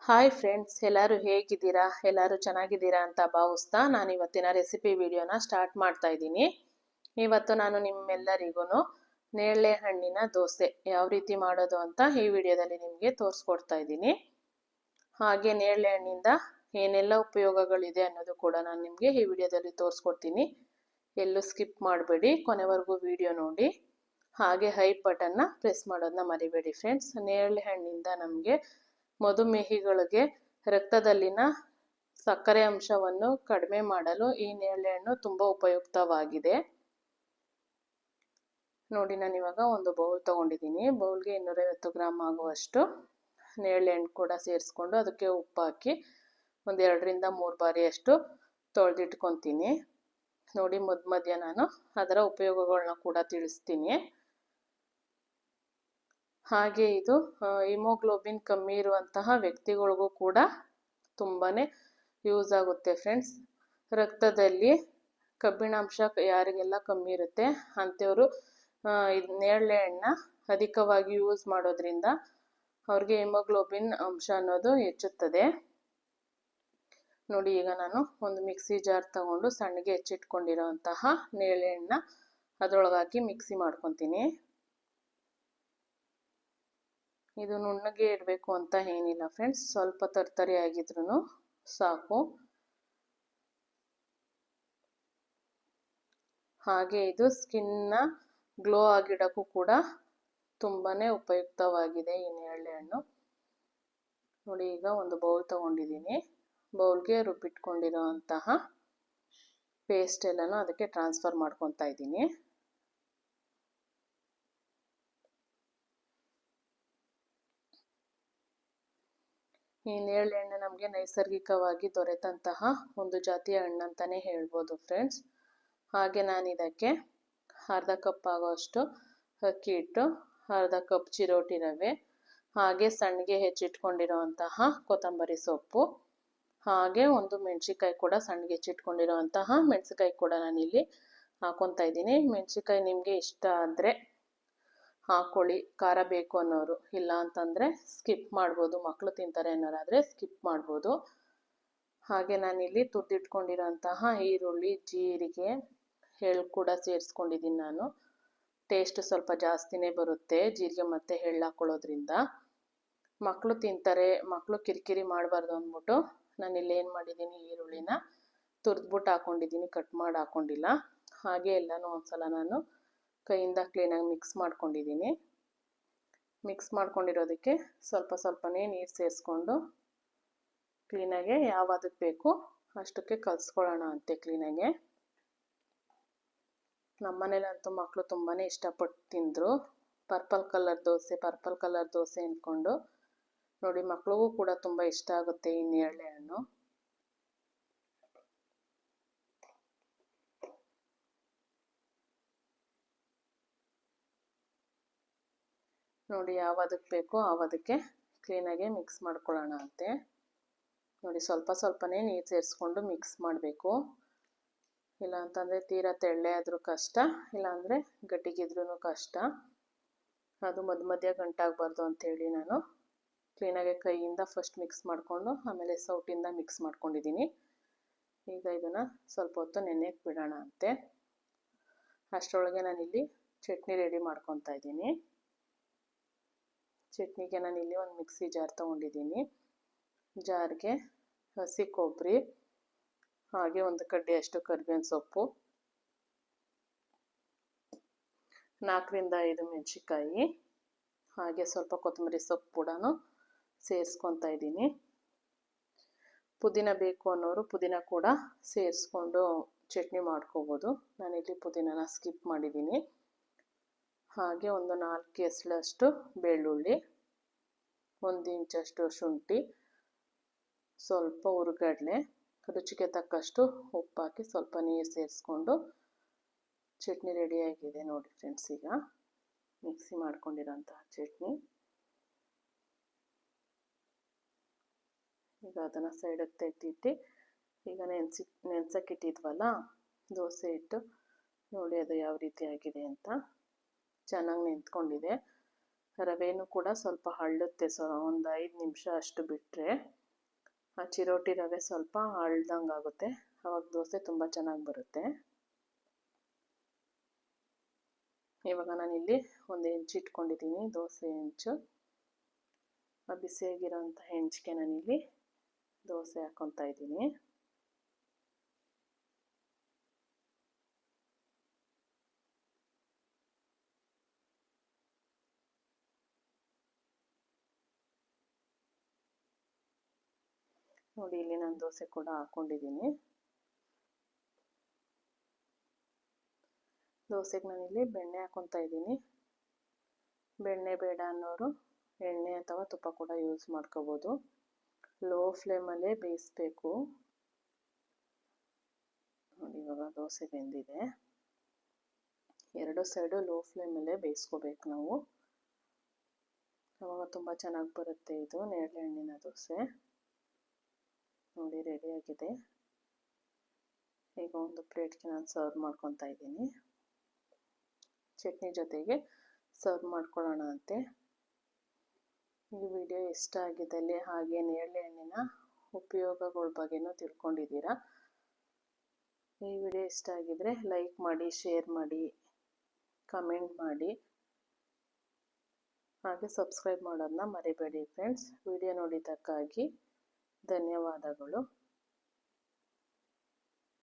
Hi friends, ಎಲ್ಲರೂ ಹೇಗಿದ್ದೀರಾ? ಎಲ್ಲರೂ ಚೆನ್ನಾಗಿದ್ದೀರಾ ಅಂತ ಭಾವಿಸ್ತಾ ನಾನು ಇವತ್ತಿನ ರೆಸಿಪಿ ವಿಡಿಯೋನ ಸ್ಟಾರ್ಟ್ ಮಾಡ್ತಾ ಇದ್ದೀನಿ. ಇವತ್ತು ನಾನು ನಿಮ್ಮೆಲ್ಲರಿಗೂ ನೇರಳೆ ಹಣ್ಣಿನ ದೋಸೆ ಯಾವ ರೀತಿ ಮಾಡೋದು ಅಂತ ಈ ವಿಡಿಯೋದಲ್ಲಿ ನಿಮಗೆ ತೋರಿಸ್ಕೊಡ್ತಾ ಇದ್ದೀನಿ. ಹಾಗೆ ನೇರಳೆ ಹಣ್ಣಿಂದ ಏನೆಲ್ಲ ಉಪಯೋಗಗಳಿದೆ ಅನ್ನೋದು ಕೂಡ ನಾನು ನಿಮಗೆ ಈ ವಿಡಿಯೋದಲ್ಲಿ ತೋರಿಸ್ಕೊಡ್ತೀನಿ. ಎಲ್ಲೂ ಸ್ಕಿಪ್ ಮಾಡಬೇಡಿ, ಕೊನೆವರೆಗೂ ವಿಡಿಯೋ ನೋಡಿ. ಹಾಗೆ ಹೈಪ್ ಬಟನ್ನ ಪ್ರೆಸ್ ಮಾಡೋದನ್ನ ಮರಿಬೇಡಿ ಫ್ರೆಂಡ್ಸ್. ನೇರಳೆ ಹಣ್ಣಿಂದ ನಮಗೆ ಮಧುಮೇಹಿಗಳಿಗೆ ರಕ್ತದಲ್ಲಿನ ಸಕ್ಕರೆ ಅಂಶವನ್ನು ಕಡಿಮೆ ಮಾಡಲು ಈ ನೇರಳೆ ಹಣ್ಣು ತುಂಬ ಉಪಯುಕ್ತವಾಗಿದೆ. ನೋಡಿ, ನಾನು ಇವಾಗ ಒಂದು ಬೌಲ್ ತೊಗೊಂಡಿದ್ದೀನಿ. ಬೌಲ್ಗೆ 250 ಗ್ರಾಮ್ ಆಗುವಷ್ಟು ನೇರಳೆ ಹಣ್ಣು ಕೂಡ ಸೇರಿಸ್ಕೊಂಡು ಅದಕ್ಕೆ ಉಪ್ಪು ಹಾಕಿ ಒಂದು 2ರಿಂದ 3 ಬಾರಿಯಷ್ಟು ತೊಳೆದಿಟ್ಕೊತೀನಿ. ನೋಡಿ, ಮಧ್ಯ ನಾನು ಅದರ ಉಪಯೋಗಗಳನ್ನ ಕೂಡ ತಿಳಿಸ್ತೀನಿ. ಹಾಗೆ ಇದು ಹಿಮೋಗ್ಲೋಬಿನ್ ಕಮ್ಮಿ ಇರುವಂತಹ ವ್ಯಕ್ತಿಗಳಿಗೂ ಕೂಡ ತುಂಬಾ ಯೂಸ್ ಆಗುತ್ತೆ ಫ್ರೆಂಡ್ಸ್. ರಕ್ತದಲ್ಲಿ ಕಬ್ಬಿಣಾಂಶ ಯಾರಿಗೆಲ್ಲ ಕಮ್ಮಿ ಇರುತ್ತೆ ಅಂಥವರು ನೇರಳೆ ಹಣ್ಣನ್ನ ಅಧಿಕವಾಗಿ ಯೂಸ್ ಮಾಡೋದ್ರಿಂದ ಅವ್ರಿಗೆ ಹಿಮೋಗ್ಲೋಬಿನ್ ಅಂಶ ಅನ್ನೋದು ಹೆಚ್ಚುತ್ತದೆ. ನೋಡಿ, ಈಗ ನಾನು ಒಂದು ಮಿಕ್ಸಿ ಜಾರ್ ತಗೊಂಡು ಸಣ್ಣಗೆ ಹೆಚ್ಚಿಟ್ಕೊಂಡಿರೋಂತಹ ನೇರಳೆ ಹಣ್ಣನ್ನ ಅದರೊಳಗೆ ಹಾಕಿ ಮಿಕ್ಸಿ ಮಾಡ್ಕೊತೀನಿ. ಇದು ನುಣ್ಣಗೆ ಇಡಬೇಕು ಅಂತ ಏನಿಲ್ಲ ಫ್ರೆಂಡ್ಸ್, ಸ್ವಲ್ಪ ತರ್ತರಿ ಆಗಿದ್ರೂ ಸಾಕು. ಹಾಗೆ ಇದು ಸ್ಕಿನ್ನ ಗ್ಲೋ ಆಗಿಡೋಕ್ಕೂ ಕೂಡ ತುಂಬಾ ಉಪಯುಕ್ತವಾಗಿದೆ ಈ ನೇರಳೆ ಹಣ್ಣು. ನೋಡಿ, ಈಗ ಒಂದು ಬೌಲ್ ತೊಗೊಂಡಿದ್ದೀನಿ. ಬೌಲ್ಗೆ ರುಬ್ಬಿಟ್ಕೊಂಡಿರೋ ಅಂತಹ ಪೇಸ್ಟ್ ಎಲ್ಲನೂ ಅದಕ್ಕೆ ಟ್ರಾನ್ಸ್ಫರ್ ಮಾಡ್ಕೊತಾ ಇದ್ದೀನಿ. ಈ ನೇರಳೆ ಹಣ್ಣು ನಮಗೆ ನೈಸರ್ಗಿಕವಾಗಿ ದೊರೆತಂತಹ ಒಂದು ಜಾತಿಯ ಹಣ್ಣು ಅಂತಲೇ ಹೇಳ್ಬೋದು ಫ್ರೆಂಡ್ಸ್. ಹಾಗೆ ನಾನು ಇದಕ್ಕೆ ಅರ್ಧ ಕಪ್ ಆಗೋಷ್ಟು ಅಕ್ಕಿ ಹಿಟ್ಟು, ಅರ್ಧ ಕಪ್ ಚಿರೋಟಿ ರವೆ, ಹಾಗೆ ಸಣ್ಣಗೆ ಹೆಚ್ಚಿಟ್ಕೊಂಡಿರೋಂತಹ ಕೊತ್ತಂಬರಿ ಸೊಪ್ಪು, ಹಾಗೆ ಒಂದು ಮೆಣಸಿಕಾಯಿ ಕೂಡ ಸಣ್ಣಗೆ ಹೆಚ್ಚಿಟ್ಕೊಂಡಿರೋಂತಹ ಮೆಣಸಿಕಾಯಿ ಕೂಡ ನಾನಿಲ್ಲಿ ಹಾಕೊತಾ ಇದ್ದೀನಿ. ಮೆಣಸಿಕಾಯಿ ನಿಮಗೆ ಇಷ್ಟ ಆದರೆ ಹಾಕೊಳ್ಳಿ, ಖಾರ ಬೇಕು ಅನ್ನೋರು. ಇಲ್ಲ ಅಂತಂದರೆ ಸ್ಕಿಪ್ ಮಾಡ್ಬೋದು, ಮಕ್ಕಳು ತಿಂತಾರೆ ಅನ್ನೋರಾದರೆ ಸ್ಕಿಪ್ ಮಾಡ್ಬೋದು. ಹಾಗೆ ನಾನಿಲ್ಲಿ ತುರ್ದಿಟ್ಕೊಂಡಿರೋಂತಹ ಈರುಳ್ಳಿ, ಜೀರಿಗೆ, ಎಳ್ಳು ಕೂಡ ಸೇರಿಸ್ಕೊಂಡಿದ್ದೀನಿ. ನಾನು ಟೇಸ್ಟ್ ಸ್ವಲ್ಪ ಜಾಸ್ತಿನೇ ಬರುತ್ತೆ ಜೀರಿಗೆ ಮತ್ತು ಎಳ್ಳು ಹಾಕೊಳ್ಳೋದ್ರಿಂದ. ಮಕ್ಕಳು ತಿಂತಾರೆ, ಮಕ್ಕಳು ಕಿರಿಕಿರಿ ಮಾಡಬಾರ್ದು ಅಂದ್ಬಿಟ್ಟು ನಾನಿಲ್ಲಿ ಏನು ಮಾಡಿದ್ದೀನಿ, ಈರುಳ್ಳಿನ ತುರ್ದ್ಬಿಟ್ಟು ಹಾಕ್ಕೊಂಡಿದ್ದೀನಿ, ಕಟ್ ಮಾಡಿ ಹಾಕ್ಕೊಂಡಿಲ್ಲ. ಹಾಗೆ ಎಲ್ಲನೂ ಒಂದ್ಸಲ ನಾನು ಕೈಯಿಂದ ಕ್ಲೀನಾಗಿ ಮಿಕ್ಸ್ ಮಾಡ್ಕೊಂಡಿದ್ದೀನಿ. ಮಿಕ್ಸ್ ಮಾಡ್ಕೊಂಡಿರೋದಕ್ಕೆ ಸ್ವಲ್ಪ ಸ್ವಲ್ಪನೇ ನೀರು ಸೇರಿಸ್ಕೊಂಡು ಕ್ಲೀನಾಗೆ ಯಾವದಕ್ಕೆ ಬೇಕು ಅಷ್ಟಕ್ಕೆ ಕಲಿಸ್ಕೊಳ್ಳೋಣ ಅಂತೆ ಕ್ಲೀನಾಗೆ. ನಮ್ಮನೇಲಂತೂ ಮಕ್ಕಳು ತುಂಬಾ ಇಷ್ಟಪಟ್ಟು ತಿಂದರು. ಪರ್ಪಲ್ ಕಲರ್ ದೋಸೆ ಅಂದ್ಕೊಂಡು. ನೋಡಿ, ಮಕ್ಳಿಗೂ ಕೂಡ ತುಂಬ ಇಷ್ಟ ಆಗುತ್ತೆ ಈ ನೇರಳೆ ಹಣ್ಣು. ನೋಡಿ, ಯಾವದಕ್ಕೆ ಬೇಕೋ ಆವದಕ್ಕೆ ಕ್ಲೀನಾಗೆ ಮಿಕ್ಸ್ ಮಾಡ್ಕೊಳ್ಳೋಣ ಅಂತೆ. ನೋಡಿ, ಸ್ವಲ್ಪ ಸ್ವಲ್ಪನೇ ನೀರು ಸೇರಿಸ್ಕೊಂಡು ಮಿಕ್ಸ್ ಮಾಡಬೇಕು. ಇಲ್ಲ ಅಂತಂದರೆ ತೀರಾ ತೆಳ್ಳೆ ಆದರೂ ಕಷ್ಟ, ಇಲ್ಲಾಂದರೆ ಗಟ್ಟಿಗಿದ್ರೂ ಕಷ್ಟ. ಅದು ಮಧ್ಯ ಗಂಟಾಗಬಾರ್ದು ಅಂಥೇಳಿ ನಾನು ಕ್ಲೀನಾಗೆ ಕೈಯಿಂದ ಫಸ್ಟ್ ಮಿಕ್ಸ್ ಮಾಡಿಕೊಂಡು ಆಮೇಲೆ ಸೌಟಿಂದ ಮಿಕ್ಸ್ ಮಾಡ್ಕೊಂಡಿದ್ದೀನಿ. ಈಗ ಇದನ್ನು ಸ್ವಲ್ಪ ಹೊತ್ತು ನೆನೆಯಕ್ಕೆ ಬಿಡೋಣ ಅಂತೆ. ಅಷ್ಟರೊಳಗೆ ನಾನಿಲ್ಲಿ ಚಟ್ನಿ ರೆಡಿ ಮಾಡ್ಕೊತಾ ಇದ್ದೀನಿ. ಚಟ್ನಿಗೆ ನಾನಿಲ್ಲಿ ಒಂದು ಮಿಕ್ಸಿ ಜಾರ್ ತೊಗೊಂಡಿದ್ದೀನಿ. ಜಾರ್ಗೆ ಹಸಿ ಕೊಬ್ಬರಿ, ಹಾಗೆ ಒಂದು ಕಡ್ಡಿಯಷ್ಟು ಕರಿಬೇವಿನ ಸೊಪ್ಪು, 4ರಿಂದ 5 ಮೆಣಸಿಕಾಯಿ, ಹಾಗೆ ಸ್ವಲ್ಪ ಕೊತ್ತಂಬರಿ ಸೊಪ್ಪು ಕೂಡ ಸೇರಿಸ್ಕೊತಾ ಇದ್ದೀನಿ. ಪುದೀನ ಬೇಕು ಅನ್ನೋರು ಪುದೀನ ಕೂಡ ಸೇರಿಸ್ಕೊಂಡು ಚಟ್ನಿ ಮಾಡ್ಕೋಬೋದು. ನಾನಿಲ್ಲಿ ಪುದೀನನ ಸ್ಕಿಪ್ ಮಾಡಿದ್ದೀನಿ. ಹಾಗೆ ಒಂದು 4 ಎಸಳಷ್ಟು ಬೆಳ್ಳುಳ್ಳಿ, 1 ಇಂಚಷ್ಟು ಶುಂಠಿ, ಸ್ವಲ್ಪ ಹುರ್ಗಡ್ಲೆ, ರುಚಿಗೆ ತಕ್ಕಷ್ಟು ಉಪ್ಪು ಹಾಕಿ ಸ್ವಲ್ಪ ನೀರು ಸೇರಿಸ್ಕೊಂಡು ಚಟ್ನಿ ರೆಡಿಯಾಗಿದೆ. ನೋಡಿ ಫ್ರೆಂಡ್ಸ್, ಈಗ ಮಿಕ್ಸಿ ಮಾಡ್ಕೊಂಡಿರೋಂತಹ ಚಟ್ನಿ. ಈಗ ಅದನ್ನು ಸೈಡಿಗೆ ತೆಗೆದಿಟ್ಟು ಈಗ ನೆನ್ಸಕ್ಕಿಟ್ಟಿದ್ವಲ್ಲ ದೋಸೆ ಹಿಟ್ಟು, ನೋಡಿ ಅದು ಯಾವ ರೀತಿ ಆಗಿದೆ ಅಂತ. ಚೆನ್ನಾಗಿ ನೆಂತ್ಕೊಂಡಿದೆ. ರವೆನೂ ಕೂಡ ಸ್ವಲ್ಪ ಹರಳುತ್ತೆ. ಒಂದು 5 ನಿಮಿಷ ಅಷ್ಟು ಬಿಟ್ಟರೆ ಆ ಚಿರೋಟಿ ರವೆ ಸ್ವಲ್ಪ ಹಳ್ದಂಗೆ ಆಗುತ್ತೆ. ಆವಾಗ ದೋಸೆ ತುಂಬ ಚೆನ್ನಾಗಿ ಬರುತ್ತೆ. ಇವಾಗ ನಾನಿಲ್ಲಿ ಒಂದು ಹೆಂಚು ಇಟ್ಕೊಂಡಿದ್ದೀನಿ, ದೋಸೆ ಹೆಂಚು. ಆ ಬಿಸಿಯಾಗಿರೋಂಥ ಹೆಂಚಿಗೆ ನಾನಿಲ್ಲಿ ದೋಸೆ ಹಾಕ್ಕೊತಾ ಇದ್ದೀನಿ. ನೋಡಿ, ಇಲ್ಲಿ ನಾನು ದೋಸೆ ಕೂಡ ಹಾಕ್ಕೊಂಡಿದ್ದೀನಿ. ದೋಸೆಗೆ ನಾನಿಲ್ಲಿ ಬೆಣ್ಣೆ ಹಾಕ್ಕೊತಾ ಇದ್ದೀನಿ. ಬೆಣ್ಣೆ ಬೇಡ ಅನ್ನೋರು ಎಣ್ಣೆ ಅಥವಾ ತುಪ್ಪ ಕೂಡ ಯೂಸ್ ಮಾಡ್ಕೋಬೋದು. ಲೋ ಫ್ಲೇಮಲ್ಲೇ ಬೇಯಿಸ್ಬೇಕು. ನೋಡಿ, ಇವಾಗ ದೋಸೆ ಬೆಂದಿದೆ. 2 ಸೈಡು ಲೋ ಫ್ಲೇಮಲ್ಲೇ ಬೇಯಿಸ್ಕೋಬೇಕು ನಾವು. ಆವಾಗ ತುಂಬ ಚೆನ್ನಾಗಿ ಬರುತ್ತೆ ಇದು ನೇರಳೆ ಹಣ್ಣಿನ ದೋಸೆ. ನೋಡಿ, ರೆಡಿಯಾಗಿದೆ. ಈಗ ಒಂದು ಪ್ಲೇಟ್ಗೆ ನಾನು ಸರ್ವ್ ಮಾಡ್ಕೊತಾ ಇದ್ದೀನಿ. ಚಟ್ನಿ ಜೊತೆಗೆ ಸರ್ವ್ ಮಾಡ್ಕೊಳ್ಳೋಣ ಅಂತೆ. ಈ ವಿಡಿಯೋ ಇಷ್ಟ ಆಗಿದ್ದಲ್ಲಿ ಹಾಗೆ ನೇರಳೆ ಹಣ್ಣಿನ ಉಪಯೋಗಗಳ ಬಗ್ಗೆನೂ ತಿಳ್ಕೊಂಡಿದ್ದೀರಾ. ಈ ವಿಡಿಯೋ ಇಷ್ಟ ಆಗಿದ್ರೆ ಲೈಕ್ ಮಾಡಿ, ಶೇರ್ ಮಾಡಿ, ಕಮೆಂಟ್ ಮಾಡಿ, ಹಾಗೆ ಸಬ್ಸ್ಕ್ರೈಬ್ ಮಾಡೋದನ್ನ ಮರಿಬೇಡಿ ಫ್ರೆಂಡ್ಸ್. ವಿಡಿಯೋ ನೋಡಿದ್ದಕ್ಕಾಗಿ ಧನ್ಯವಾದಗಳು.